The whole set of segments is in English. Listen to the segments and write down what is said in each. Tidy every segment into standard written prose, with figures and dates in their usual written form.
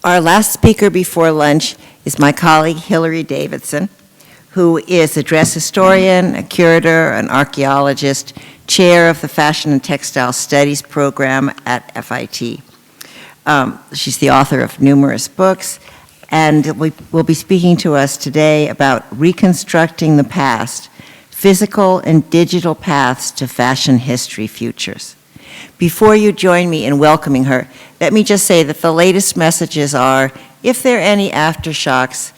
Our last speaker before lunch is my colleague Hilary Davidson, who is a dress historian, a curator, an archaeologist, chair of the Fashion and Textile Studies program at FIT. She's the author of numerous books, and we will be speaking to us today about Reconstructing the Past, Physical and Digital Paths to Fashion History Futures. Before you join me in welcoming her, let me just say that the latest messages are, if there are any aftershocks,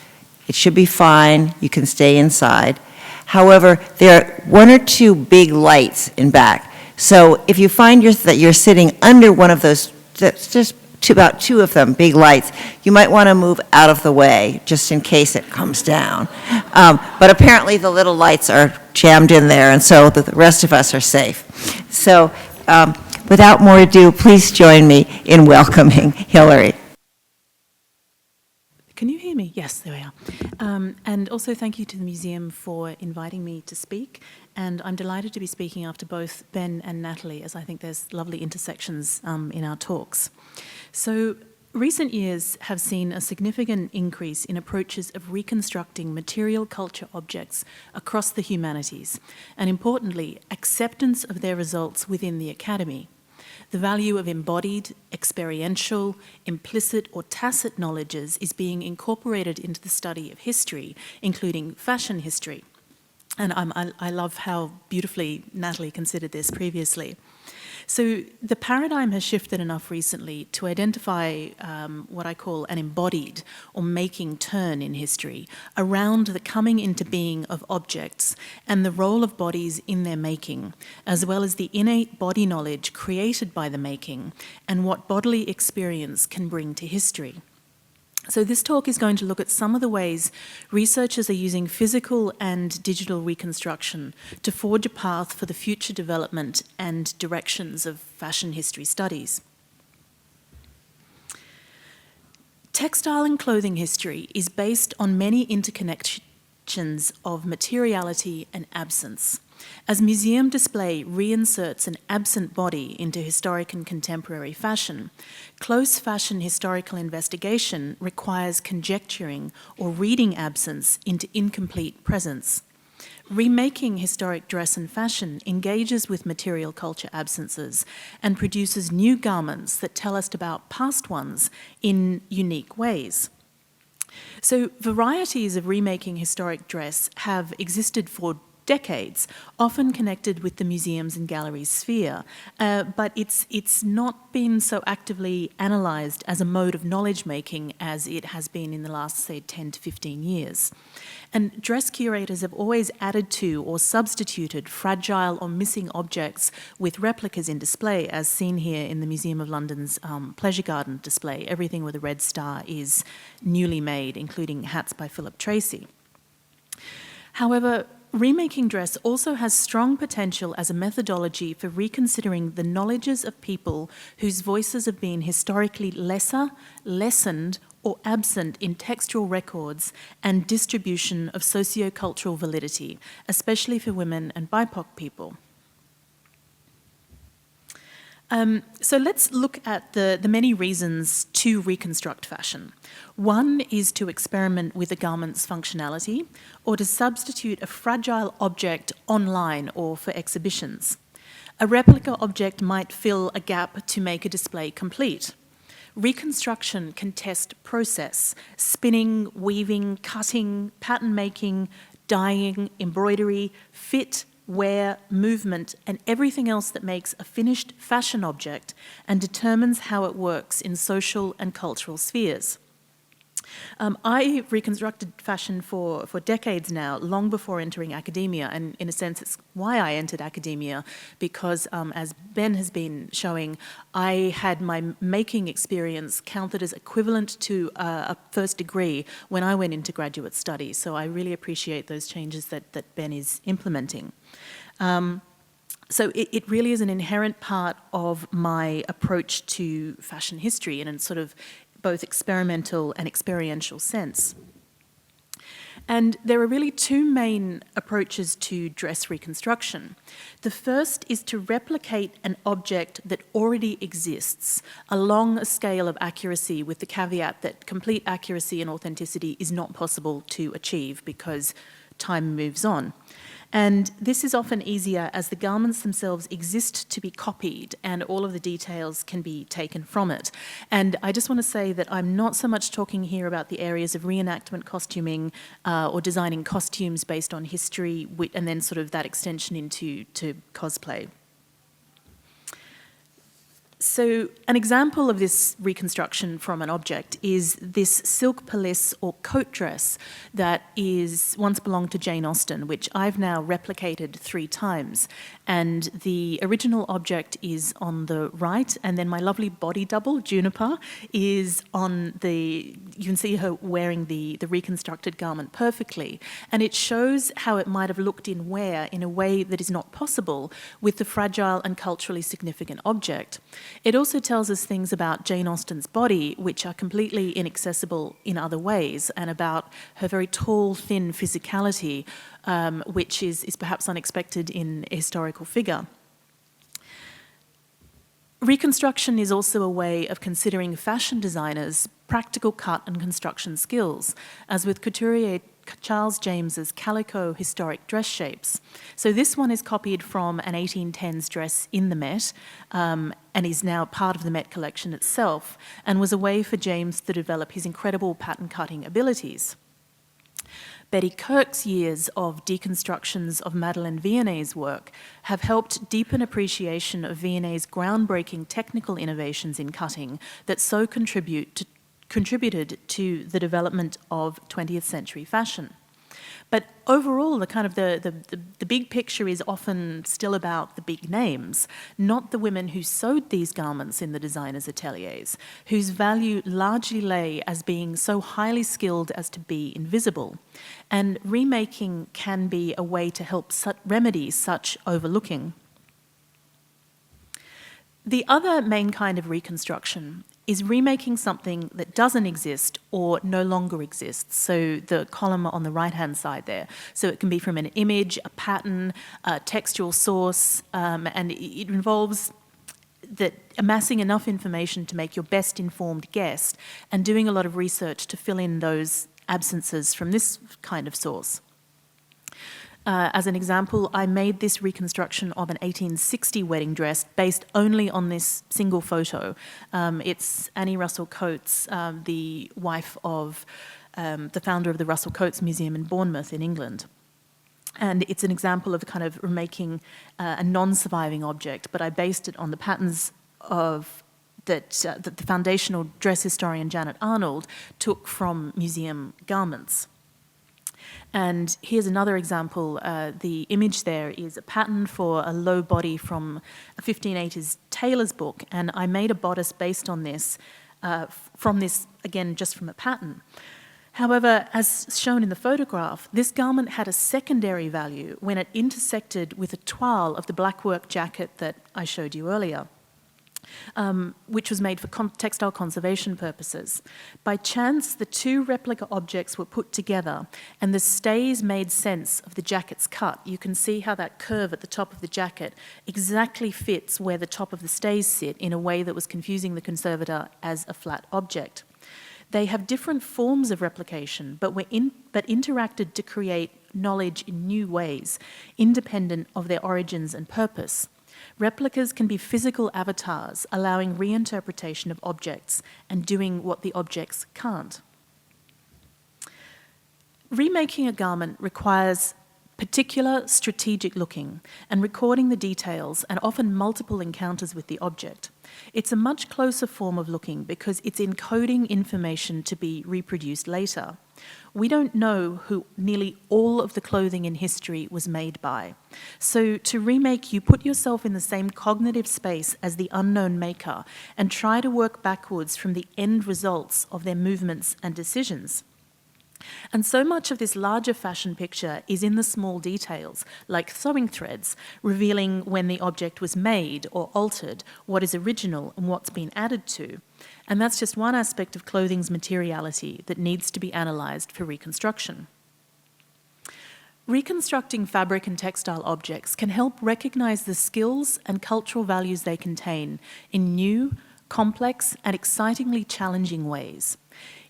it should be fine, you can stay inside. However, there are one or two big lights in back. So if you find that you're sitting under one of those, just about two of them, big lights, you might want to move out of the way, just in case it comes down. But apparently the little lights are jammed in there, and so the rest of us are safe. So without more ado, please join me in welcoming Hilary. Can you hear me? Yes, there we are. And also thank you to the museum for inviting me to speak. And I'm delighted to be speaking after both Ben and Natalie, as I think there's lovely intersections in our talks. So recent years have seen a significant increase in approaches of reconstructing material culture objects across the humanities, and importantly, acceptance of their results within the academy. The value of embodied, experiential, implicit or tacit knowledges is being incorporated into the study of history, including fashion history. And I love how beautifully Natalie considered this previously. So the paradigm has shifted enough recently to identify what I call an embodied or making turn in history around the coming into being of objects and the role of bodies in their making, as well as the innate body knowledge created by the making and what bodily experience can bring to history. So this talk is going to look at some of the ways researchers are using physical and digital reconstruction to forge a path for the future development and directions of fashion history studies. Textile and clothing history is based on many interconnections of materiality and absence. As museum display reinserts an absent body into historic and contemporary fashion, close fashion historical investigation requires conjecturing or reading absence into incomplete presence. Remaking historic dress and fashion engages with material culture absences and produces new garments that tell us about past ones in unique ways. So varieties of remaking historic dress have existed for decades, often connected with the museums and galleries sphere, but it's not been so actively analysed as a mode of knowledge making as it has been in the last, say, 10 to 15 years. And dress curators have always added to or substituted fragile or missing objects with replicas in display, as seen here in the Museum of London's Pleasure Garden display. Everything with a red star is newly made, including hats by Philip Tracy. However, remaking dress also has strong potential as a methodology for reconsidering the knowledges of people whose voices have been historically lesser, lessened, or absent in textual records and distribution of socio-cultural validity, especially for women and BIPOC people. So let's look at the many reasons to reconstruct fashion. One is to experiment with a garment's functionality or to substitute a fragile object online or for exhibitions. A replica object might fill a gap to make a display complete. Reconstruction can test process, spinning, weaving, cutting, pattern making, dyeing, embroidery, fit, wear, movement, and everything else that makes a finished fashion object and determines how it works in social and cultural spheres. I reconstructed fashion for decades now, long before entering academia, and in a sense it's why I entered academia, because as Ben has been showing, I had my making experience counted as equivalent to a first degree when I went into graduate studies, so I really appreciate those changes that Ben is implementing. So it really is an inherent part of my approach to fashion history, and in sort of both experimental and experiential sense. And there are really two main approaches to dress reconstruction. The first is to replicate an object that already exists along a scale of accuracy, with the caveat that complete accuracy and authenticity is not possible to achieve because time moves on. And this is often easier as the garments themselves exist to be copied and all of the details can be taken from it. And I just want to say that I'm not so much talking here about the areas of reenactment costuming or designing costumes based on history and then sort of that extension into cosplay. So an example of this reconstruction from an object is this silk pelisse or coat dress that once belonged to Jane Austen, which I've now replicated 3 times. And the original object is on the right, and then my lovely body double, Juniper, is on you can see her wearing the reconstructed garment perfectly. And it shows how it might have looked in wear in a way that is not possible with the fragile and culturally significant object. It also tells us things about Jane Austen's body, which are completely inaccessible in other ways, and about her very tall, thin physicality, which is perhaps unexpected in a historical figure. Reconstruction is also a way of considering fashion designers' practical cut and construction skills, as with couturier Charles James's calico historic dress shapes. So this one is copied from an 1810s dress in the Met and is now part of the Met collection itself, and was a way for James to develop his incredible pattern cutting abilities. Betty Kirk's years of deconstructions of Madeleine Viennet's work have helped deepen appreciation of Viennet's groundbreaking technical innovations in cutting that so contributed to the development of 20th century fashion. But overall, the big picture is often still about the big names, not the women who sewed these garments in the designers' ateliers, whose value largely lay as being so highly skilled as to be invisible. And remaking can be a way to help remedy such overlooking. The other main kind of reconstruction is remaking something that doesn't exist or no longer exists. So the column on the right-hand side there. So it can be from an image, a pattern, a textual source, and it involves amassing enough information to make your best informed guess and doing a lot of research to fill in those absences from this kind of source. As an example, I made this reconstruction of an 1860 wedding dress based only on this single photo. It's Annie Russell Coates, the wife of the founder of the Russell Coates Museum in Bournemouth in England. And it's an example of kind of remaking a non-surviving object, but I based it on the patterns that the foundational dress historian Janet Arnold took from museum garments. And here's another example. The image there is a pattern for a low body from a 1580s tailor's book, and I made a bodice based on this, from this, again, just from a pattern. However, as shown in the photograph, this garment had a secondary value when it intersected with a toile of the black work jacket that I showed you earlier. Which was made for textile conservation purposes. By chance, the two replica objects were put together and the stays made sense of the jacket's cut. You can see how that curve at the top of the jacket exactly fits where the top of the stays sit in a way that was confusing the conservator as a flat object. They have different forms of replication, but interacted to create knowledge in new ways, independent of their origins and purpose. Replicas can be physical avatars, allowing reinterpretation of objects and doing what the objects can't. Remaking a garment requires particular strategic looking and recording the details and often multiple encounters with the object. It's a much closer form of looking because it's encoding information to be reproduced later. We don't know who nearly all of the clothing in history was made by. So to remake, you put yourself in the same cognitive space as the unknown maker and try to work backwards from the end results of their movements and decisions. And so much of this larger fashion picture is in the small details, like sewing threads, revealing when the object was made or altered, what is original and what's been added to. And that's just one aspect of clothing's materiality that needs to be analysed for reconstruction. Reconstructing fabric and textile objects can help recognise the skills and cultural values they contain in new, complex, and excitingly challenging ways.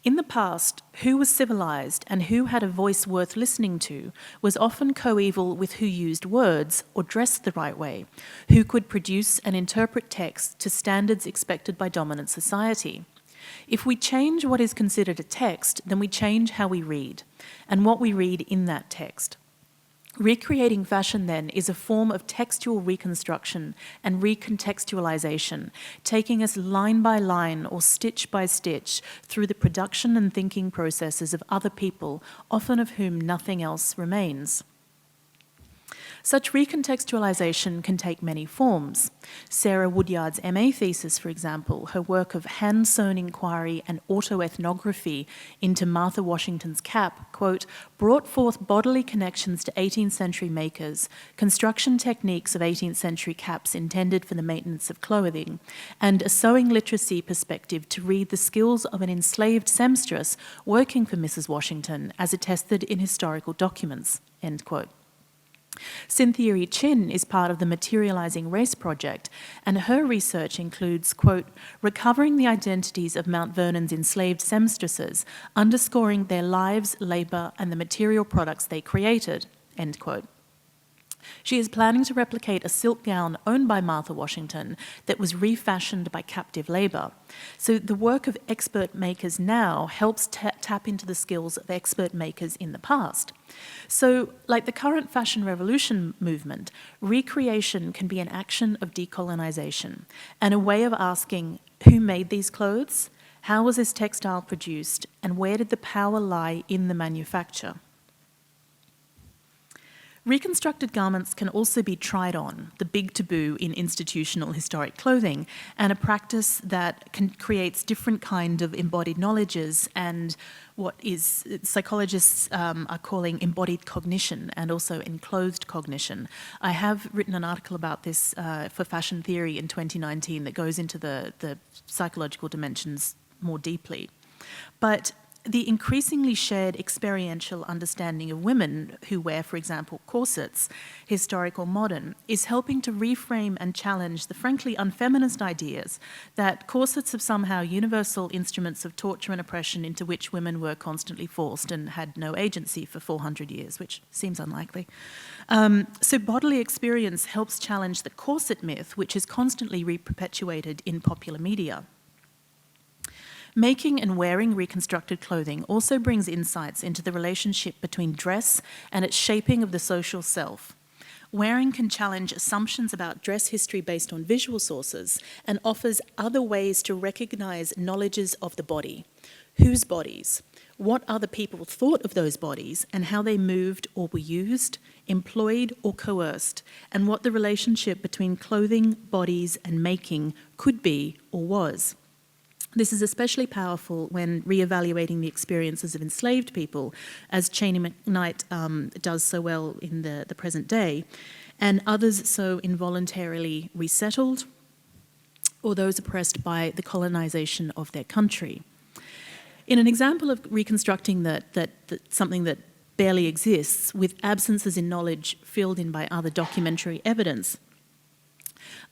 In the past, who was civilised and who had a voice worth listening to was often coeval with who used words or dressed the right way, who could produce and interpret text to standards expected by dominant society. If we change what is considered a text, then we change how we read and what we read in that text. Recreating fashion, then, is a form of textual reconstruction and recontextualization, taking us line by line or stitch by stitch through the production and thinking processes of other people, often of whom nothing else remains. Such recontextualization can take many forms. Sarah Woodyard's MA thesis, for example, her work of hand-sewn inquiry and autoethnography into Martha Washington's cap, quote, brought forth bodily connections to 18th century makers, construction techniques of 18th century caps intended for the maintenance of clothing, and a sewing literacy perspective to read the skills of an enslaved seamstress working for Mrs. Washington as attested in historical documents, end quote. Cynthia E. Chin is part of the Materializing Race project, and her research includes, quote, recovering the identities of Mount Vernon's enslaved seamstresses, underscoring their lives, labour, and the material products they created, end quote. She is planning to replicate a silk gown owned by Martha Washington that was refashioned by captive labour. So the work of expert makers now helps tap into the skills of expert makers in the past. So, like the current fashion revolution movement, recreation can be an action of decolonisation and a way of asking who made these clothes, how was this textile produced, and where did the power lie in the manufacture? Reconstructed garments can also be tried on, the big taboo in institutional historic clothing, and a practice that creates different kind of embodied knowledges and what is psychologists are calling embodied cognition and also enclosed cognition. I have written an article about this for Fashion Theory in 2019 that goes into the psychological dimensions more deeply. But the increasingly shared experiential understanding of women who wear, for example, corsets, historic or modern, is helping to reframe and challenge the frankly unfeminist ideas that corsets are somehow universal instruments of torture and oppression into which women were constantly forced and had no agency for 400 years, which seems unlikely. So bodily experience helps challenge the corset myth, which is constantly re-perpetuated in popular media. Making and wearing reconstructed clothing also brings insights into the relationship between dress and its shaping of the social self. Wearing can challenge assumptions about dress history based on visual sources and offers other ways to recognise knowledges of the body. Whose bodies? What other people thought of those bodies and how they moved or were used, employed or coerced, and what the relationship between clothing, bodies and making could be or was. This is especially powerful when re-evaluating the experiences of enslaved people, as Cheney McKnight does so well in the present day, and others so involuntarily resettled, or those oppressed by the colonisation of their country. In an example of reconstructing that something that barely exists, with absences in knowledge filled in by other documentary evidence,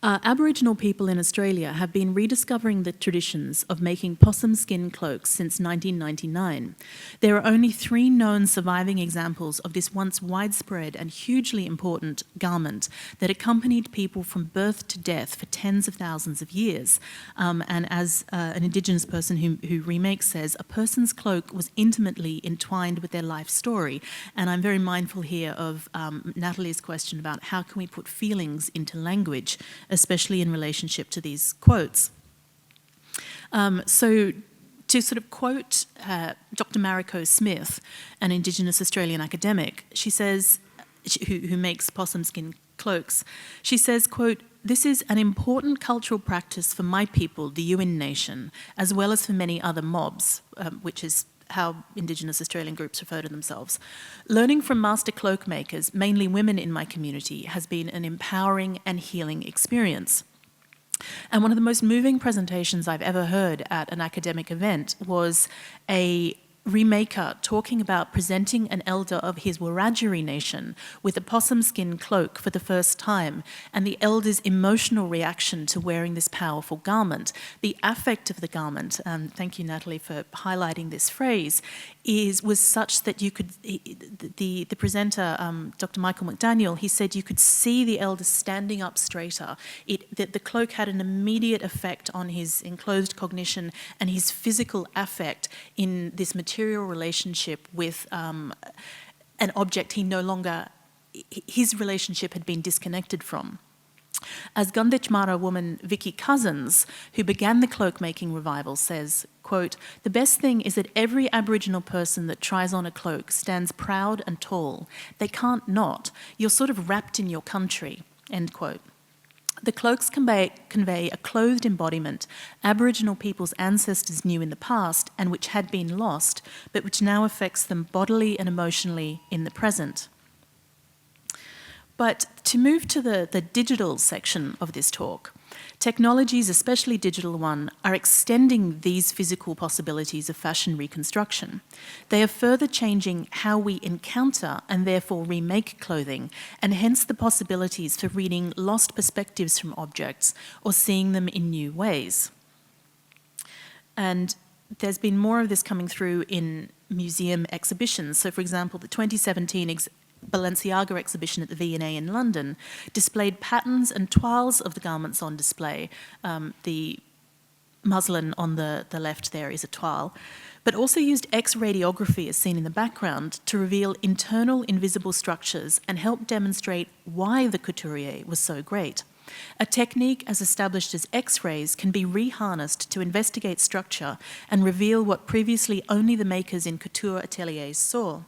Aboriginal people in Australia have been rediscovering the traditions of making possum skin cloaks since 1999. There are only 3 known surviving examples of this once widespread and hugely important garment that accompanied people from birth to death for tens of thousands of years. And as an Indigenous person who remakes says, a person's cloak was intimately entwined with their life story. And I'm very mindful here of Natalie's question about how can we put feelings into language, especially in relationship to these quotes. So to sort of quote Dr. Mariko Smith, an Indigenous Australian academic, she says, who makes possum skin cloaks, she says, quote, "This is an important cultural practice for my people, the Yuin Nation, as well as for many other mobs," which is how Indigenous Australian groups refer to themselves. "Learning from master cloak makers, mainly women in my community, has been an empowering and healing experience." And one of the most moving presentations I've ever heard at an academic event was a remaker talking about presenting an elder of his Wiradjuri nation with a possum skin cloak for the first time, and the elder's emotional reaction to wearing this powerful garment. The affect of the garment, thank you, Natalie, for highlighting this phrase, was such that you could, the presenter, Dr. Michael McDaniel, he said you could see the elder standing up straighter. That the cloak had an immediate effect on his enclosed cognition and his physical affect in this material relationship with an object he no longer, his relationship had been disconnected from. As Gunditjmara woman Vicky Cousins, who began the cloak-making revival, says, quote, "The best thing is that every Aboriginal person that tries on a cloak stands proud and tall. They can't not. You're sort of wrapped in your country," end quote. The cloaks convey a clothed embodiment Aboriginal people's ancestors knew in the past and which had been lost, but which now affects them bodily and emotionally in the present. But to move to the digital section of this talk, technologies, especially digital one, are extending these physical possibilities of fashion reconstruction. They are further changing how we encounter and therefore remake clothing, and hence the possibilities for reading lost perspectives from objects or seeing them in new ways. And there's been more of this coming through in museum exhibitions. So, for example, the 2017 Balenciaga exhibition at the V&A in London displayed patterns and toiles of the garments on display. The muslin on the left there is a toile, but also used X-radiography, as seen in the background, to reveal internal invisible structures and help demonstrate why the couturier was so great. A technique as established as X-rays can be reharnessed to investigate structure and reveal what previously only the makers in couture ateliers saw.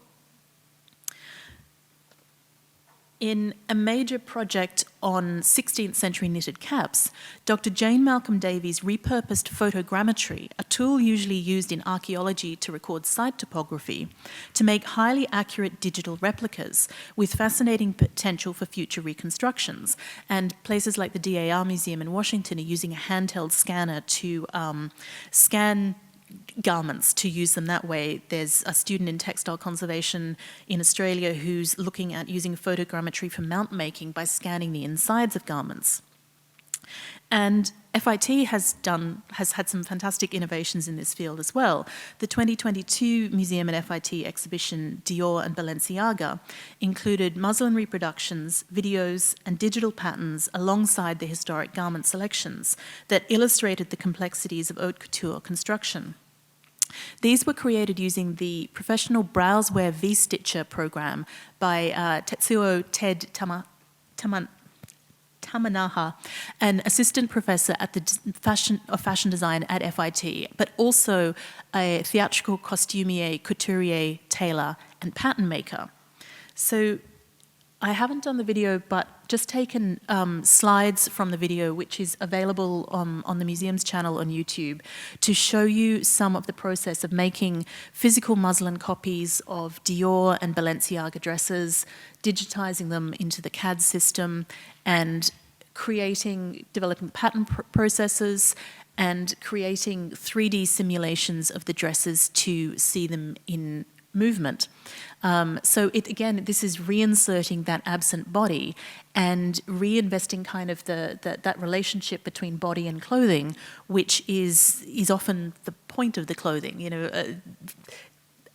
In a major project on 16th century knitted caps, Dr. Jane Malcolm Davies repurposed photogrammetry, a tool usually used in archaeology to record site topography, to make highly accurate digital replicas with fascinating potential for future reconstructions. And places like the DAR Museum in Washington are using a handheld scanner to scan garments to use them that way. There's a student in textile conservation in Australia who's looking at using photogrammetry for mount making by scanning the insides of garments. And FIT has had some fantastic innovations in this field as well. The 2022 Museum and FIT exhibition Dior and Balenciaga included muslin reproductions, videos and digital patterns alongside the historic garment selections that illustrated the complexities of haute couture construction. These were created using the professional Browseware V-Stitcher program by Tetsuo Ted Tamanaha, an assistant professor at the fashion design at FIT, but also a theatrical costumier, couturier, tailor, and pattern maker. So I haven't done the video, but just taken slides from the video, which is available on the museum's channel on YouTube, to show you some of the process of making physical muslin copies of Dior and Balenciaga dresses, digitizing them into the CAD system, and developing pattern processes, and creating 3D simulations of the dresses to see them in movement. So this is reinserting that absent body and reinvesting kind of that relationship between body and clothing, which is often the point of the clothing. You know,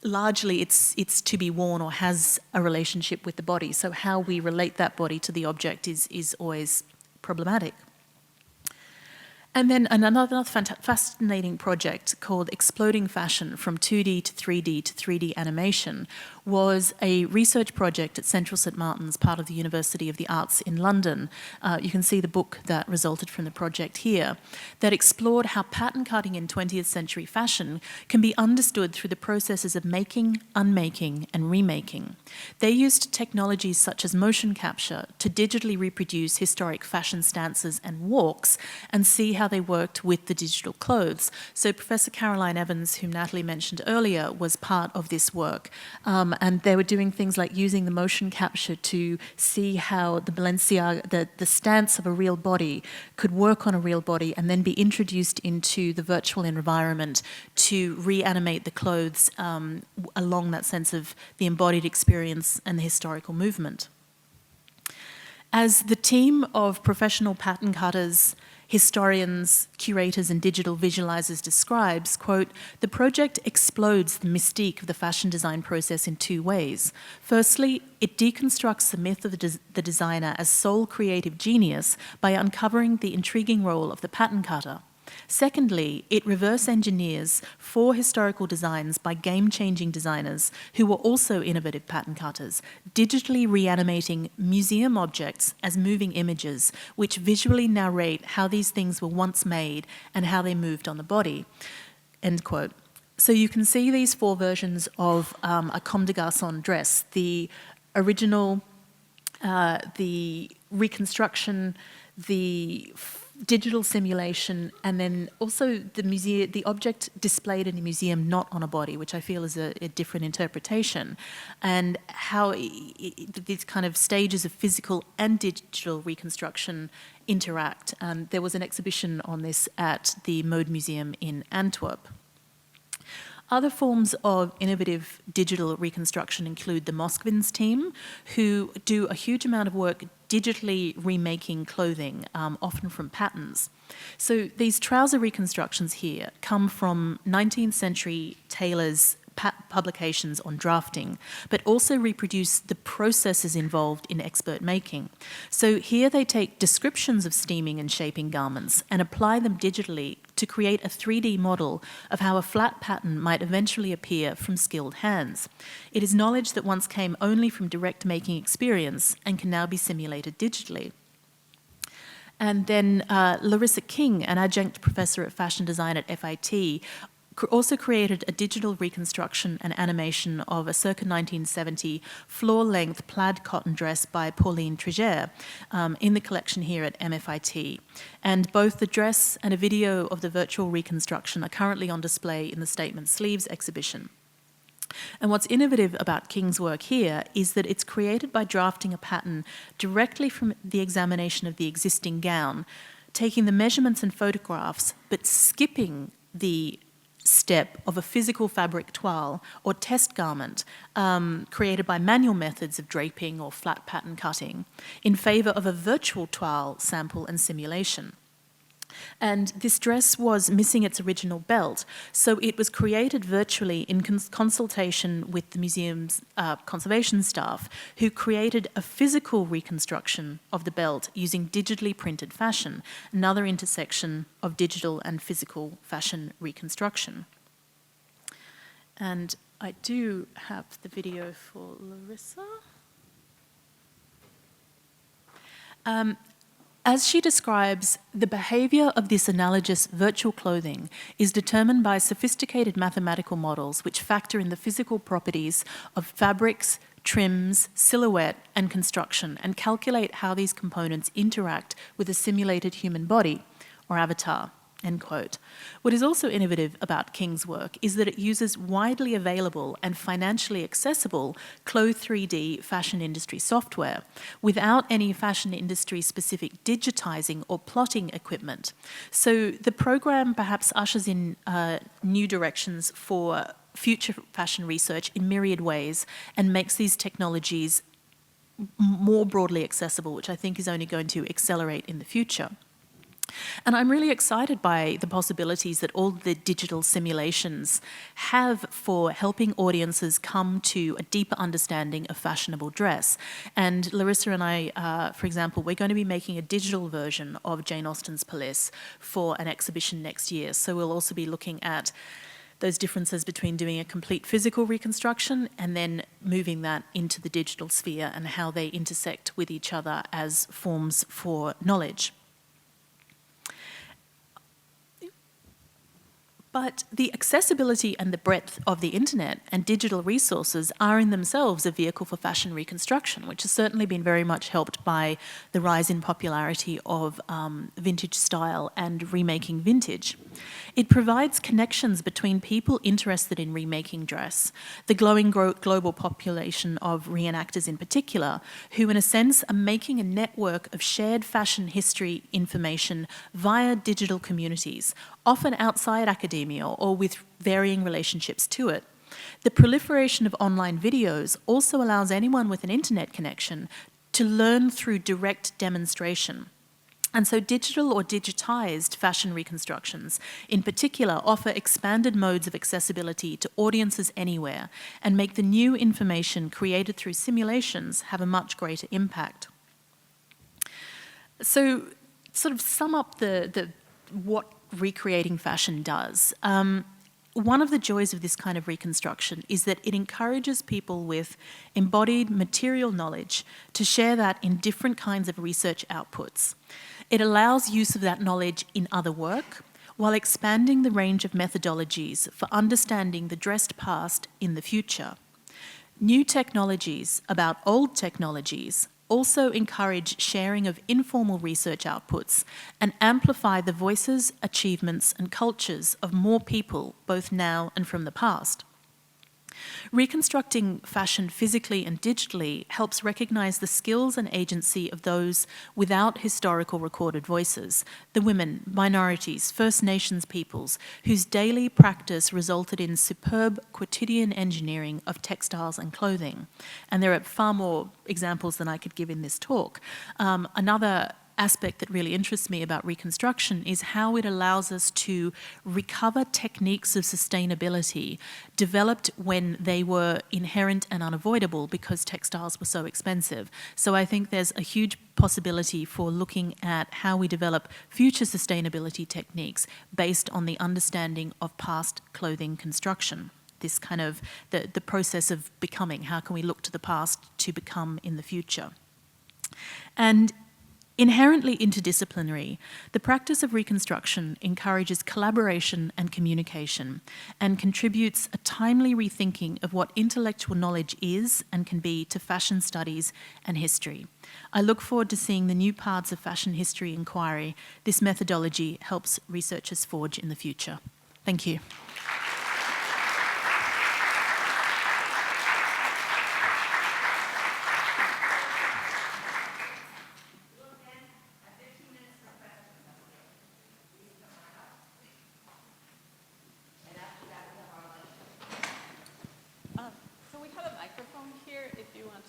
largely it's to be worn or has a relationship with the body. So how we relate that body to the object is always problematic. And then another fascinating project called Exploding Fashion from 2D to 3D to 3D animation was a research project at Central St Martin's, part of the University of the Arts in London. You can see the book that resulted from the project here, that explored how pattern cutting in 20th century fashion can be understood through the processes of making, unmaking, and remaking. They used technologies such as motion capture to digitally reproduce historic fashion stances and walks and see how how they worked with the digital clothes. So Professor Caroline Evans, whom Natalie mentioned earlier, was part of this work. And they were doing things like using the motion capture to see how the Balenciaga, the stance of a real body could work on a real body and then be introduced into the virtual environment to reanimate the clothes along that sense of the embodied experience and the historical movement. As the team of professional pattern cutters, historians, curators, and digital visualizers describes, quote, "The project explodes the mystique of the fashion design process in two ways. Firstly, it deconstructs the myth of the designer as sole creative genius by uncovering the intriguing role of the pattern cutter. Secondly, it reverse engineers 4 historical designs by game-changing designers who were also innovative pattern cutters, digitally reanimating museum objects as moving images, which visually narrate how these things were once made and how they moved on the body." End quote. So you can see these 4 versions of a comme des garçons dress: the original, the reconstruction, the digital simulation, and then also the object displayed in a museum, not on a body, which I feel is a different interpretation, and how these kind of stages of physical and digital reconstruction interact. There was an exhibition on this at the Mode Museum in Antwerp. Other forms of innovative digital reconstruction include the Moskvins team, who do a huge amount of work digitally remaking clothing, often from patterns. So these trouser reconstructions here come from 19th century tailors' publications on drafting, but also reproduce the processes involved in expert making. So here they take descriptions of steaming and shaping garments and apply them digitally to create a 3D model of how a flat pattern might eventually appear from skilled hands. It is knowledge that once came only from direct making experience and can now be simulated digitally. And then Larissa King, an adjunct professor of fashion design at FIT, also created a digital reconstruction and animation of a circa 1970 floor-length plaid cotton dress by Pauline Trigère in the collection here at MFIT. And both the dress and a video of the virtual reconstruction are currently on display in the Statement Sleeves exhibition. And what's innovative about King's work here is that it's created by drafting a pattern directly from the examination of the existing gown, taking the measurements and photographs, but skipping the step of a physical fabric toile or test garment created by manual methods of draping or flat pattern cutting in favour of a virtual toile sample and simulation. And this dress was missing its original belt, so it was created virtually in consultation with the museum's conservation staff, who created a physical reconstruction of the belt using digitally printed fashion, another intersection of digital and physical fashion reconstruction. And I do have the video for Larissa. As she describes, the behaviour of this analogous virtual clothing is determined by sophisticated mathematical models which factor in the physical properties of fabrics, trims, silhouette, and construction, and calculate how these components interact with a simulated human body, or avatar. End quote. What is also innovative about King's work is that it uses widely available and financially accessible Clo3D fashion industry software without any fashion industry specific digitizing or plotting equipment. So the program perhaps ushers in new directions for future fashion research in myriad ways and makes these technologies more broadly accessible, which I think is only going to accelerate in the future. And I'm really excited by the possibilities that all the digital simulations have for helping audiences come to a deeper understanding of fashionable dress. And Larissa and I, for example, we're going to be making a digital version of Jane Austen's Pelisse for an exhibition next year. So we'll also be looking at those differences between doing a complete physical reconstruction and then moving that into the digital sphere and how they intersect with each other as forms for knowledge. But the accessibility and the breadth of the internet and digital resources are in themselves a vehicle for fashion reconstruction, which has certainly been very much helped by the rise in popularity of vintage style and remaking vintage. It provides connections between people interested in remaking dress, the growing global population of reenactors in particular, who in a sense are making a network of shared fashion history information via digital communities, often outside academia or with varying relationships to it. The proliferation of online videos also allows anyone with an internet connection to learn through direct demonstration. And so digital or digitized fashion reconstructions, in particular, offer expanded modes of accessibility to audiences anywhere and make the new information created through simulations have a much greater impact. So sort of sum up what recreating fashion does. One of the joys of this kind of reconstruction is that it encourages people with embodied material knowledge to share that in different kinds of research outputs. It allows use of that knowledge in other work while expanding the range of methodologies for understanding the dressed past in the future. New technologies about old technologies also encourage sharing of informal research outputs and amplify the voices, achievements, and cultures of more people, both now and from the past. Reconstructing fashion physically and digitally helps recognise the skills and agency of those without historical recorded voices, the women, minorities, First Nations peoples, whose daily practice resulted in superb quotidian engineering of textiles and clothing. And there are far more examples than I could give in this talk. Another aspect that really interests me about reconstruction is how it allows us to recover techniques of sustainability developed when they were inherent and unavoidable because textiles were so expensive. So I think there's a huge possibility for looking at how we develop future sustainability techniques based on the understanding of past clothing construction. This kind of the process of becoming, how can we look to the past to become in the future? And inherently interdisciplinary, the practice of reconstruction encourages collaboration and communication and contributes a timely rethinking of what intellectual knowledge is and can be to fashion studies and history. I look forward to seeing the new paths of fashion history inquiry this methodology helps researchers forge in the future. Thank you.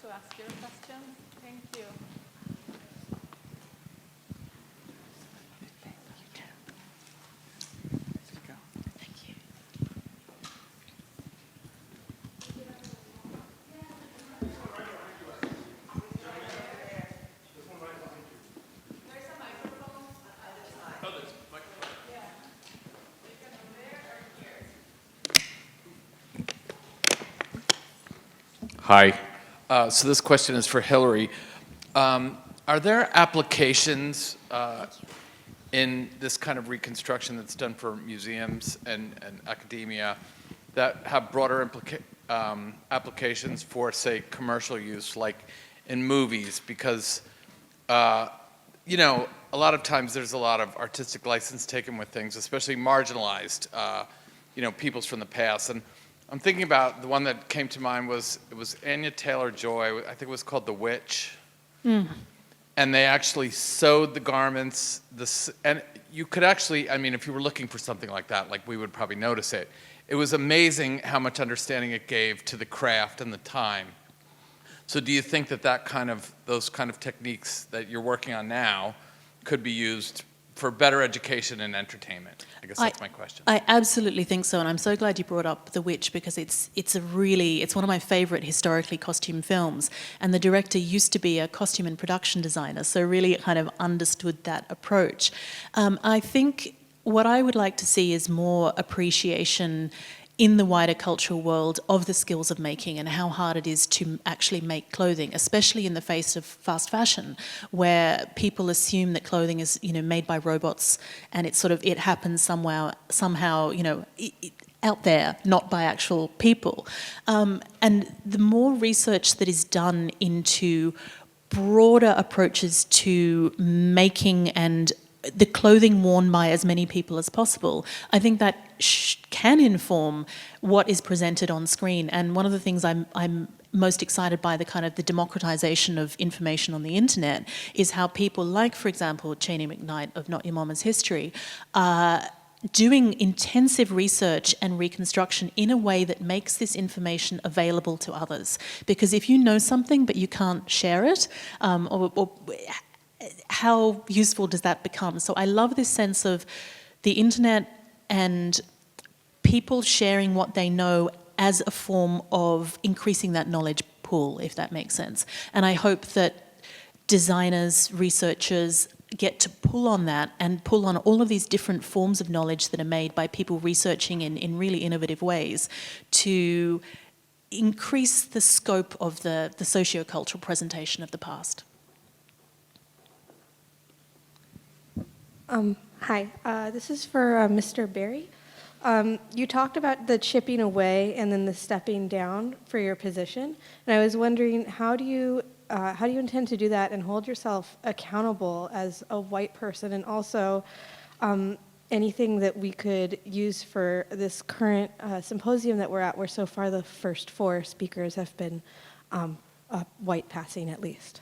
Ask your question. Thank you. Thank you. Hi. So this question is for Hilary. Are there applications in this kind of reconstruction that's done for museums and academia that have broader applications for, say, commercial use, like in movies? Because, you know, a lot of times there's a lot of artistic license taken with things, especially marginalized, you know, peoples from the past. And I'm thinking about the one that came to mind was Anya Taylor-Joy. I think it was called The Witch. Mm. And they actually sewed the garments. And you could actually, I mean, if you were looking for something like that, like we would probably notice it. It was amazing how much understanding it gave to the craft and the time. So do you think that those kind of techniques that you're working on now could be used for better education and entertainment? I guess that's my question. I absolutely think so, and I'm so glad you brought up The Witch because it's one of my favourite historically costume films, and the director used to be a costume and production designer, so really kind of understood that approach. I think what I would like to see is more appreciation in the wider cultural world of the skills of making and how hard it is to actually make clothing, especially in the face of fast fashion, where people assume that clothing is, made by robots, and it happens somehow, out there, not by actual people. And the more research that is done into broader approaches to making and the clothing worn by as many people as possible, I think that can inform what is presented on screen. And one of the things I'm most excited by, the democratization of information on the internet, is how people like, for example, Cheney McKnight of Not Your Mama's History, are doing intensive research and reconstruction in a way that makes this information available to others. Because if you know something but you can't share it, or how useful does that become? So I love this sense of the internet and people sharing what they know as a form of increasing that knowledge pool, if that makes sense. And I hope that designers, researchers get to pull on that and pull on all of these different forms of knowledge that are made by people researching in really innovative ways to increase the scope of the sociocultural presentation of the past. Hi, this is for Mr. Berry. You talked about the chipping away and then the stepping down for your position, and I was wondering, how do you intend to do that and hold yourself accountable as a white person, and also anything that we could use for this current symposium that we're at, where so far the first 4 speakers have been white passing at least?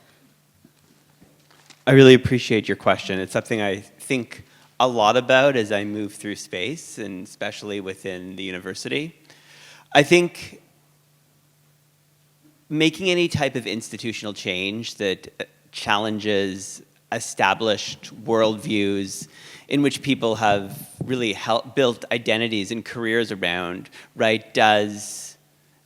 I really appreciate your question. It's something I think a lot about as I move through space, and especially within the university. I think making any type of institutional change that challenges established worldviews in which people have really built identities and careers around, right, does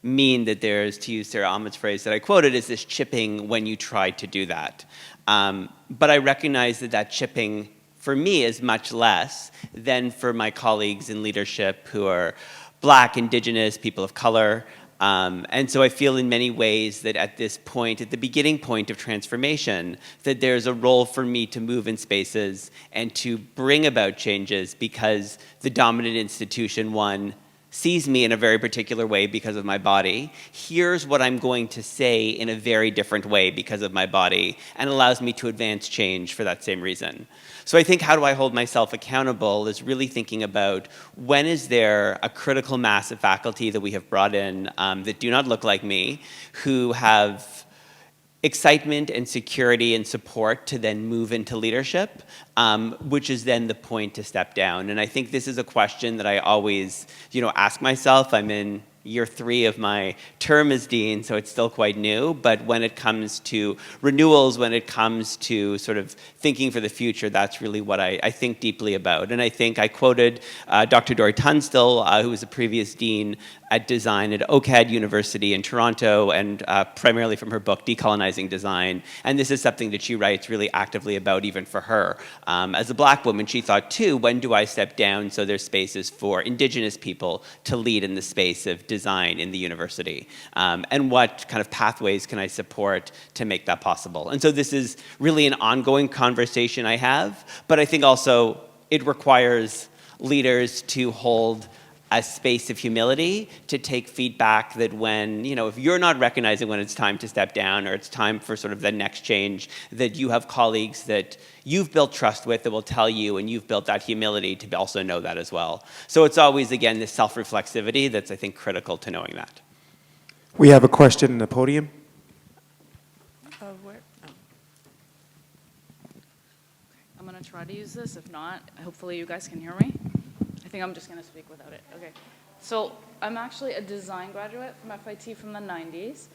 mean that there's, to use Sarah Ahmed's phrase that I quoted, is this chipping when you try to do that. But I recognize that chipping for me is much less than for my colleagues in leadership who are Black, Indigenous, people of color. And so I feel in many ways that at this point, at the beginning point of transformation, that there's a role for me to move in spaces and to bring about changes, because the dominant institution, one, sees me in a very particular way because of my body, hears what I'm going to say in a very different way because of my body, and allows me to advance change for that same reason. So I think, how do I hold myself accountable is really thinking about, when is there a critical mass of faculty that we have brought in that do not look like me, who have excitement and security and support to then move into leadership, which is then the point to step down. And I think this is a question that I always, ask myself. I'm in year 3 of my term as dean, so it's still quite new. But when it comes to renewals, when it comes to sort of thinking for the future, that's really what I think deeply about. And I think I quoted Dr. Dory Tunstall, who was a previous dean at design at OCAD University in Toronto, and primarily from her book, Decolonizing Design. And this is something that she writes really actively about, even for her. As a Black woman, she thought, too, when do I step down so there's spaces for Indigenous people to lead in the space of design in the university? And what kind of pathways can I support to make that possible? And so this is really an ongoing conversation I have, but I think also it requires leaders to hold a space of humility, to take feedback that when, if you're not recognizing when it's time to step down, or it's time for sort of the next change, that you have colleagues that you've built trust with that will tell you, and you've built that humility to also know that as well. So it's always, again, this self-reflexivity that's, I think, critical to knowing that. We have a question in the podium. I'm going to try to use this. If not, hopefully you guys can hear me. I think I'm just going to speak without it. Okay. So I'm actually a design graduate from FIT from the 90s.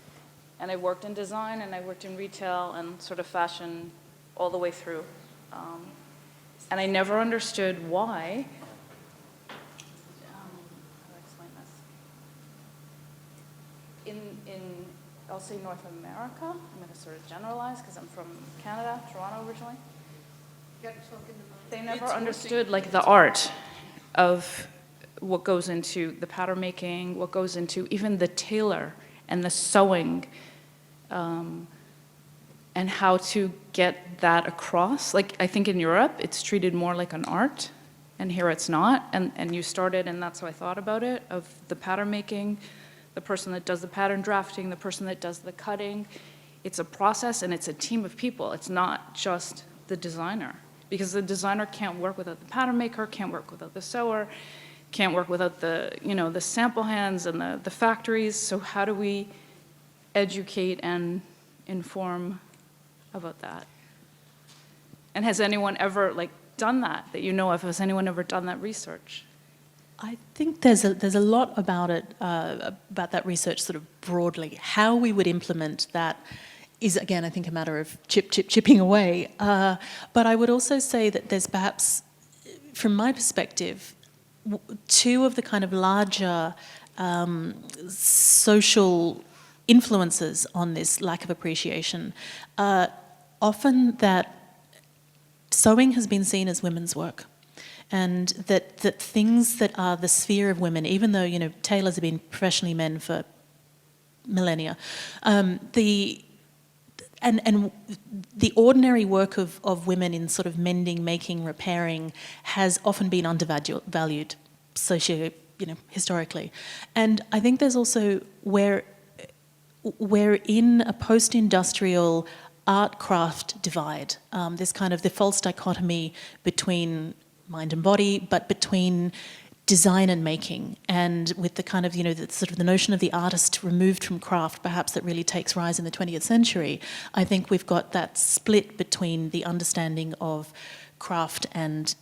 And I worked in design, and I worked in retail and sort of fashion all the way through. And I never understood why. How do I explain this? In I'll say North America, I'm going to sort of generalize because I'm from Canada, Toronto originally. They never understood like the art of what goes into the pattern making, what goes into even the tailor and the sewing, and how to get that across. Like, I think in Europe, it's treated more like an art, and here it's not. And you started, and that's how I thought about it, of the pattern making, the person that does the pattern drafting, the person that does the cutting. It's a process, and it's a team of people. It's not just the designer, because the designer can't work without the pattern maker, can't work without the sewer, can't work without the, the sample hands and the factories. So how do we educate and inform about that? And has anyone ever done that you know of? Has anyone ever done that research? I think there's a lot about it, about that research sort of broadly. How we would implement that is, again, I think a matter of chipping away. But I would also say that there's perhaps, from my perspective, two of the kind of larger social influences on this lack of appreciation. Often that sewing has been seen as women's work, and that things that are the sphere of women, even though tailors have been professionally men for millennia, the ordinary work of women in sort of mending, making, repairing has often been undervalued historically. And I think there's also we're in a post-industrial art-craft divide. There's kind of the false dichotomy between mind and body, but between design and making, and with the kind of, the sort of the notion of the artist removed from craft, perhaps that really takes rise in the 20th century. I think we've got that split between the understanding of craft and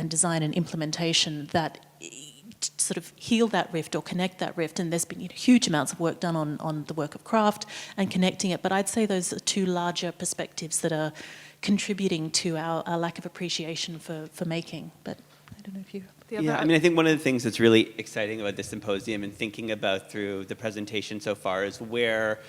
design and implementation that sort of heal that rift or connect that rift, and there's been huge amounts of work done on the work of craft and connecting it, but I'd say those are two larger perspectives that are contributing to our lack of appreciation for making. But I don't know if you... Yeah, I mean, I think one of the things that's really exciting about this symposium and thinking about through the presentation so far is where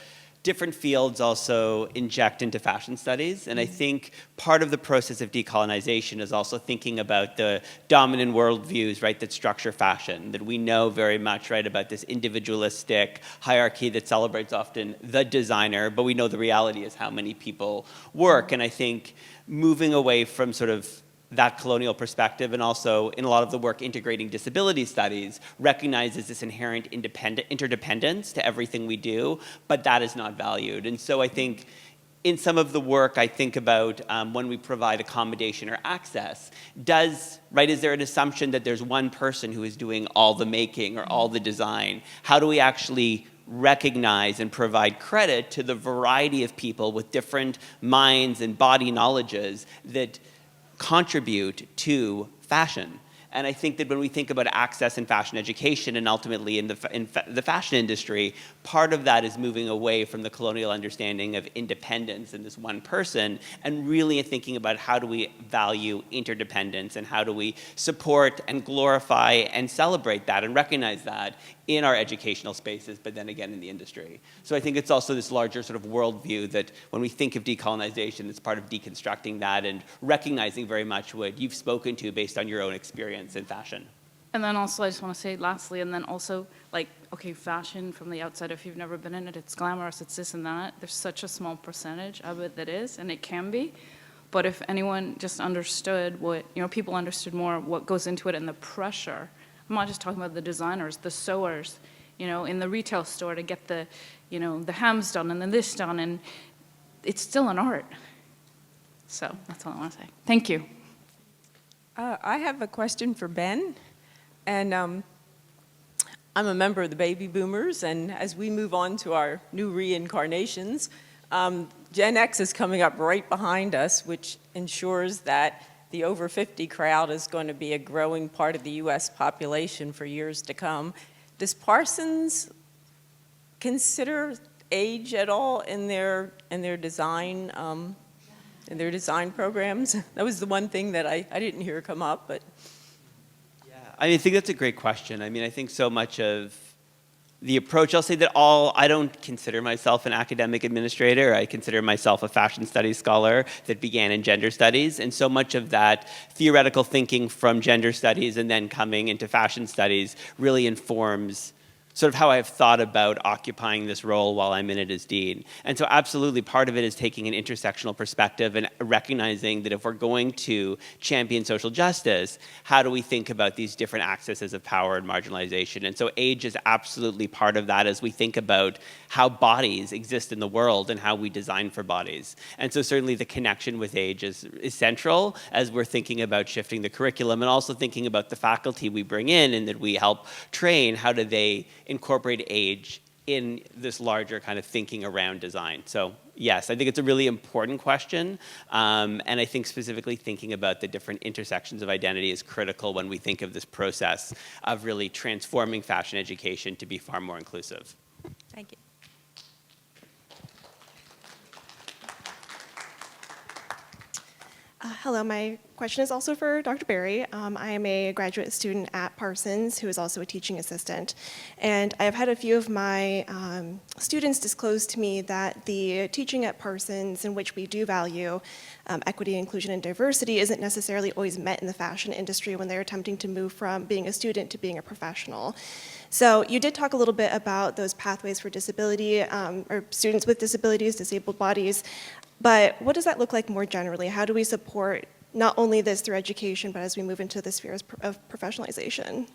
different fields also inject into fashion studies. And I think part of the process of decolonization is also thinking about the dominant worldviews, right, that structure fashion, that we know very much, right, about this individualistic hierarchy that celebrates often the designer, but we know the reality is how many people work. And I think moving away from sort of that colonial perspective, and also in a lot of the work integrating disability studies, recognizes this inherent interdependence to everything we do, but that is not valued. And so I think in some of the work I think about when we provide accommodation or access, is there an assumption that there's one person who is doing all the making or all the design? How do we actually recognize and provide credit to the variety of people with different minds and body knowledges that contribute to fashion? And I think that when we think about access in fashion education and ultimately in the fashion industry, part of that is moving away from the colonial understanding of independence and this one person, and really thinking about how do we value interdependence and how do we support and glorify and celebrate that and recognize that in our educational spaces, but then again in the industry. So I think it's also this larger sort of worldview that when we think of decolonization, it's part of deconstructing that and recognizing very much what you've spoken to based on your own experience in fashion. And then also, I just want to say lastly, and then also, okay, fashion from the outside, if you've never been in it, it's glamorous, it's this and that. There's such a small percentage of it that is, and it can be. But if anyone just understood what, people understood more what goes into it and the pressure. I'm not just talking about the designers, the sewers, in the retail store to get the, the hems done and then this done, and it's still an art. So that's all I want to say. Thank you. I have a question for Ben, and I'm a member of the baby boomers, and as we move on to our new reincarnations, Gen X is coming up right behind us, which ensures that the over 50 crowd is going to be a growing part of the U.S. population for years to come. Does Parsons consider age at all in their design programs? That was the one thing that I didn't hear come up, but. Yeah, I think that's a great question. I think so much of the approach. I'll say that I don't consider myself an academic administrator. I consider myself a fashion studies scholar that began in gender studies. And so much of that theoretical thinking from gender studies and then coming into fashion studies really informs sort of how I've thought about occupying this role while I'm in it as dean. And so absolutely part of it is taking an intersectional perspective and recognizing that if we're going to champion social justice, how do we think about these different accesses of power and marginalization? And so age is absolutely part of that as we think about how bodies exist in the world and how we design for bodies. And so certainly the connection with age is central as we're thinking about shifting the curriculum and also thinking about the faculty we bring in and that we help train. How do they incorporate age in this larger kind of thinking around design? So yes, I think it's a really important question. And I think specifically thinking about the different intersections of identity is critical when we think of this process of really transforming fashion education to be far more inclusive. Thank you. Hello, my question is also for Dr. Berry. I am a graduate student at Parsons who is also a teaching assistant. And I have had a few of my students disclose to me that the teaching at Parsons, in which we do value equity, inclusion, and diversity, isn't necessarily always met in the fashion industry when they're attempting to move from being a student to being a professional. So you did talk a little bit about those pathways for disability, or students with disabilities, disabled bodies. But what does that look like more generally? How do we support not only this through education, but as we move into the spheres of professionalization?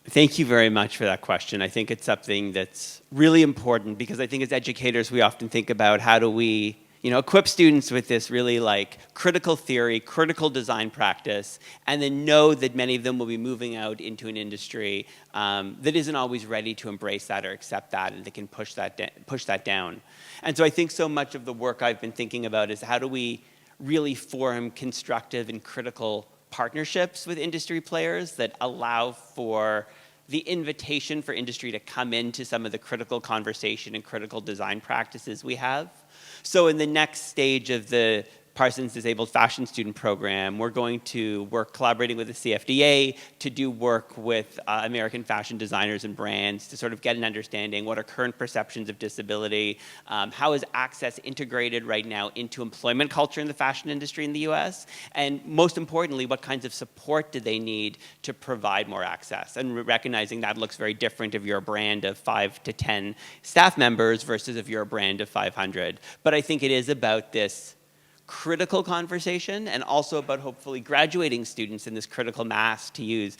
Thank you very much for that question. I think it's something that's really important because I think as educators, we often think about how do we equip students with this really like critical theory, critical design practice, and then know that many of them will be moving out into an industry that isn't always ready to embrace that or accept that, and they can push that down. And so I think so much of the work I've been thinking about is how do we really form constructive and critical partnerships with industry players that allow for the invitation for industry to come into some of the critical conversation and critical design practices we have. So in the next stage of the Parsons Disabled Fashion Student Program, we're going to work collaborating with the CFDA to do work with American fashion designers and brands to sort of get an understanding what are current perceptions of disability, how is access integrated right now into employment culture in the fashion industry in the US, and most importantly, what kinds of support do they need to provide more access, and recognizing that looks very different if you're a brand of 5 to 10 staff members versus if you're a brand of 500. But I think it is about this critical conversation and also about hopefully graduating students in this critical mass, to use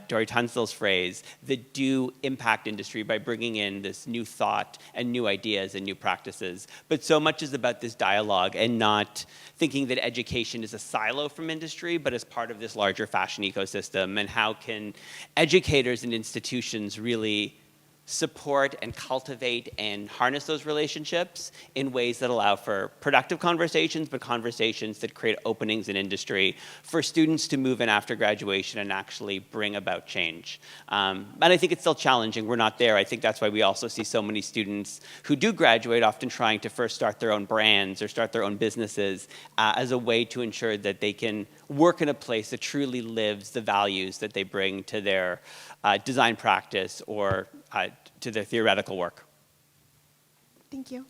Dory Tunstall's phrase, that do impact industry by bringing in this new thought and new ideas and new practices. But so much is about this dialogue and not thinking that education is a silo from industry, but as part of this larger fashion ecosystem, and how can educators and institutions really support and cultivate and harness those relationships in ways that allow for productive conversations, but conversations that create openings in industry for students to move in after graduation and actually bring about change. And I think it's still challenging. We're not there. I think that's why we also see so many students who do graduate often trying to first start their own brands or start their own businesses as a way to ensure that they can work in a place that truly lives the values that they bring to their design practice or to their theoretical work. Thank you.